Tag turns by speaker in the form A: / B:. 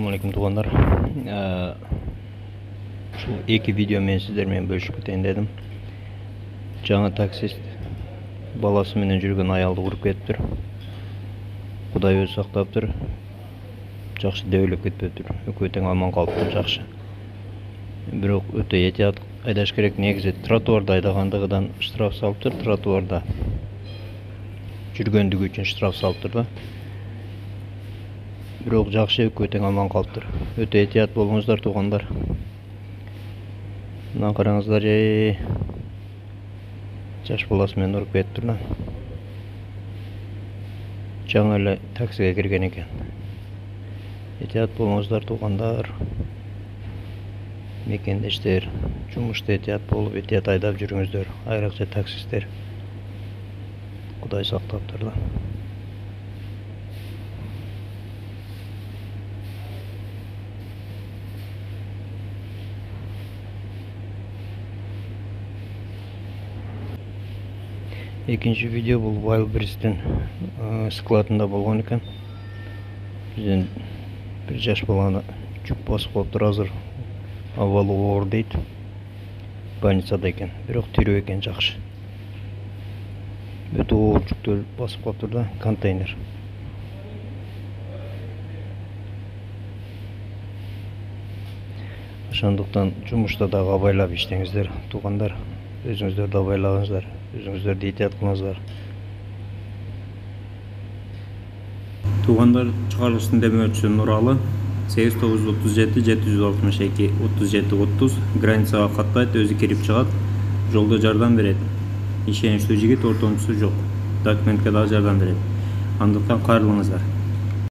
A: Assalamualaikum tuğanlar. Şu iki video men sizlerмен bölüşüp keteyин dedim. Жаңа таксист баласы менен жүргөн аялды уруп кетиптир. Кудай өзү сактаптыр. Жакшы дөөлөп кетпептир. Экөө тең аман калыптыр, жакшы. Бирок өтө этият айдаш керек. Негизи тротуарда айдагандыгынан штраф салыптыр. Тротуарда жүргөндүгү үчүн штраф салыптыр да. Бирок жакшы экөө тең аман калыптыр. Өтө этият болуңуздар туугандар. Мына караңыздар, жаш баласы менен уруп кетиптир да. Жаңа эле таксиге кирген экен. Этият болуңуздар туугандар. Мекендештер, жумушта этият болуп, этият айдап жүрүңүздөр. Айрыкча таксисттер. Кудай сактаптыр да. Экинчи видео бул Wildberries'тин складында болгон экен. Бизден бир жаш баланы жүк басып калыптыр, азыр абалы оор дейт. Больницада экен, бирок тирүү экен, жакшы. Өтө оор жүктөр басып калыптыр да, контейнер. Ошондуктан жумушта дагы абайлап иштеңиздер туугандар. Өзүңүздөрдү абайлагыңыздар, өзүңүздөрдү этият кылыңыздар.
B: Туугандар, чыгарылыштын демөөрчүсү Нуралы 8937 762 3730 границага каттайт, өзү кирип чыгат, жолдо жардам берет. Ишеничтүү жигит, ортомчусу жок. Документке дагы жардам берет. Андыктан кайрылыңыздар.